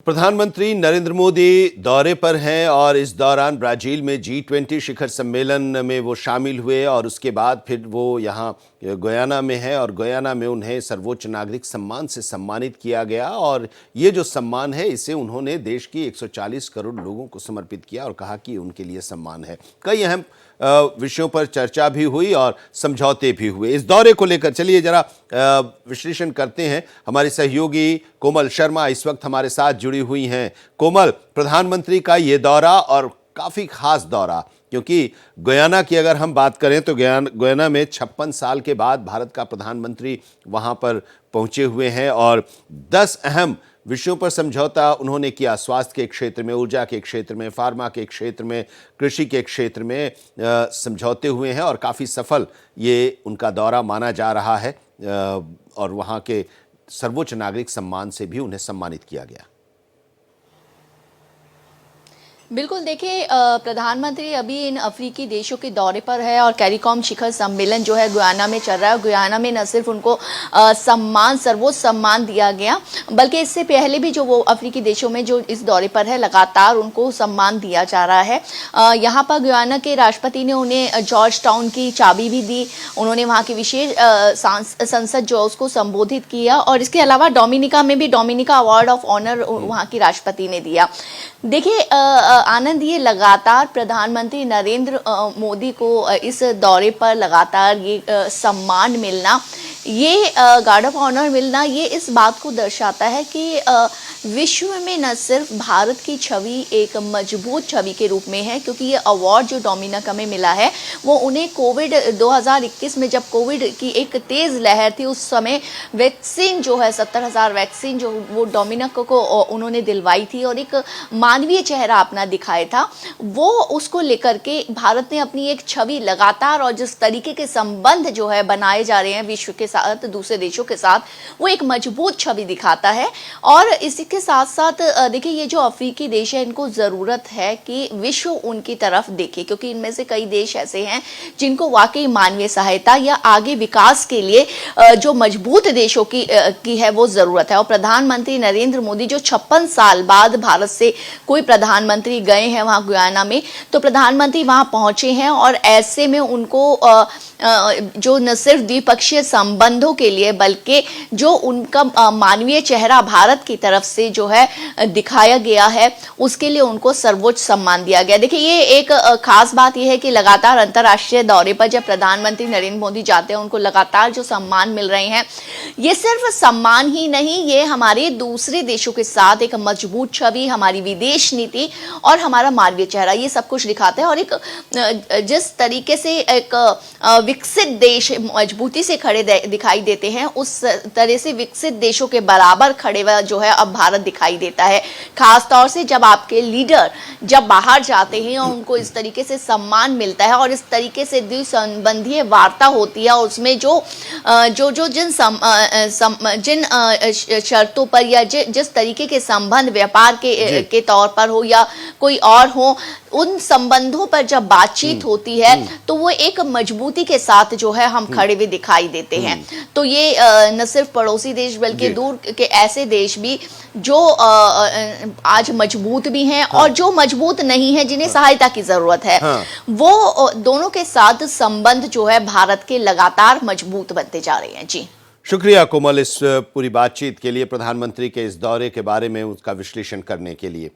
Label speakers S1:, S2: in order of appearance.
S1: प्रधानमंत्री नरेंद्र मोदी दौरे पर हैं और इस दौरान ब्राजील में G20 शिखर सम्मेलन में वो शामिल हुए और उसके बाद फिर वो यहाँ गुयाना में है और गुयाना में उन्हें सर्वोच्च नागरिक सम्मान से सम्मानित किया गया। और ये जो सम्मान है इसे उन्होंने देश की 140 करोड़ लोगों को समर्पित किया और कहा कि उनके लिए सम्मान है। कई अहम विषयों पर चर्चा भी हुई और समझौते भी हुए। इस दौरे को लेकर चलिए जरा विश्लेषण करते हैं। हमारी सहयोगी कोमल शर्मा इस वक्त हमारे साथ जुड़ी हुई हैं। कोमल, प्रधानमंत्री का ये दौरा और काफी खास दौरा, क्योंकि गुयाना की अगर हम बात करें तो गुयाना में 56 साल के बाद भारत का प्रधानमंत्री वहां पर पहुंचे हुए हैं और 10 अहम विषयों पर समझौता उन्होंने किया। स्वास्थ्य के क्षेत्र में, ऊर्जा के क्षेत्र में, फार्मा के क्षेत्र में, कृषि के क्षेत्र में समझौते हुए हैं और काफ़ी सफल ये उनका दौरा माना जा रहा है और वहाँ के सर्वोच्च नागरिक सम्मान से भी उन्हें सम्मानित किया गया।
S2: बिल्कुल, देखिए प्रधानमंत्री अभी इन अफ्रीकी देशों के दौरे पर है और कैरिकॉम शिखर सम्मेलन जो है गुयाना में चल रहा है। गुयाना में न सिर्फ उनको सर्वोच्च सम्मान दिया गया, बल्कि इससे पहले भी जो वो अफ्रीकी देशों में जो इस दौरे पर है लगातार उनको सम्मान दिया जा रहा है। यहाँ पर गुयाना के राष्ट्रपति ने उन्हें जॉर्ज टाउन की चाबी भी दी। उन्होंने वहाँ की विशेष संसद जो उसको संबोधित किया और इसके अलावा डोमिनिका में भी डोमिनिका अवार्ड ऑफ ऑनर वहाँ की राष्ट्रपति ने दिया। देखिए आनंद, ये लगातार प्रधानमंत्री नरेंद्र मोदी को इस दौरे पर लगातार ये सम्मान मिलना, ये गार्ड ऑफ ऑनर मिलना, ये इस बात को दर्शाता है कि विश्व में न सिर्फ भारत की छवि एक मजबूत छवि के रूप में है, क्योंकि ये अवार्ड जो डोमिनिका में मिला है वो उन्हें कोविड 2021 में जब कोविड की एक तेज़ लहर थी उस समय वैक्सीन जो है 70,000 वैक्सीन जो वो डोमिनिका को उन्होंने दिलवाई थी और एक मानवीय चेहरा अपना दिखाया था। वो उसको लेकर के भारत ने अपनी एक छवि लगातार और जिस तरीके के संबंध जो है बनाए जा रहे हैं विश्व के साथ, दूसरे देशों के साथ, वो एक मजबूत छवि दिखाता है। और इसी के साथ साथ देखिए ये जो अफ्रीकी देश है इनको ज़रूरत है कि विश्व उनकी तरफ देखे, क्योंकि इनमें से कई देश ऐसे हैं जिनको वाकई मानवीय सहायता या आगे विकास के लिए जो मजबूत देशों की है वो ज़रूरत है। और प्रधानमंत्री नरेंद्र मोदी जो 56 साल बाद भारत से कोई प्रधानमंत्री गए हैं वहाँ गुयाना में, तो प्रधानमंत्री वहाँ पहुँचे हैं और ऐसे में उनको जो न सिर्फ द्विपक्षीय संबंधों के लिए बल्कि जो उनका मानवीय चेहरा भारत की तरफ से जो है दिखाया गया है उसके लिए उनको सर्वोच्च सम्मान दिया गया। देखिए ये एक खास बात यह है कि लगातार अंतर्राष्ट्रीय दौरे पर जब प्रधानमंत्री नरेंद्र मोदी जाते हैं उनको लगातार जो सम्मान मिल रहे हैं, ये सिर्फ सम्मान ही नहीं, ये हमारे दूसरे देशों के साथ एक मजबूत छवि, हमारी विदेश नीति और हमारा मानवीय चेहरा, ये सब कुछ दिखाते हैं। और एक जिस तरीके से एक विकसित देश मजबूती से खड़े दिखाई देते हैं उस तरह से विकसित देशों के बराबर खड़े हुआ जो है अब भारत दिखाई देता है। खास तौर से जब आपके लीडर जब बाहर जाते हैं और उनको इस तरीके से सम्मान मिलता है और इस तरीके से द्विसंबंधीय वार्ता होती है और उसमें जिन शर्तों पर या जिस तरीके के संबंध व्यापार के तौर पर हो या कोई और हो, उन संबंधों पर जब बातचीत होती है तो वो एक मजबूती के साथ जो है हम खड़े हुए दिखाई देते हैं। तो ये न सिर्फ पड़ोसी देश बल्कि दूर के ऐसे देश भी जो आज मजबूत भी हैं और जो मजबूत नहीं है जिन्हें सहायता की जरूरत है, वो दोनों के साथ संबंध जो है भारत के लगातार मजबूत बनते जा रहे हैं। जी
S1: शुक्रिया कोमल इस पूरी बातचीत के लिए, प्रधानमंत्री के इस दौरे के बारे में उसका विश्लेषण करने के लिए।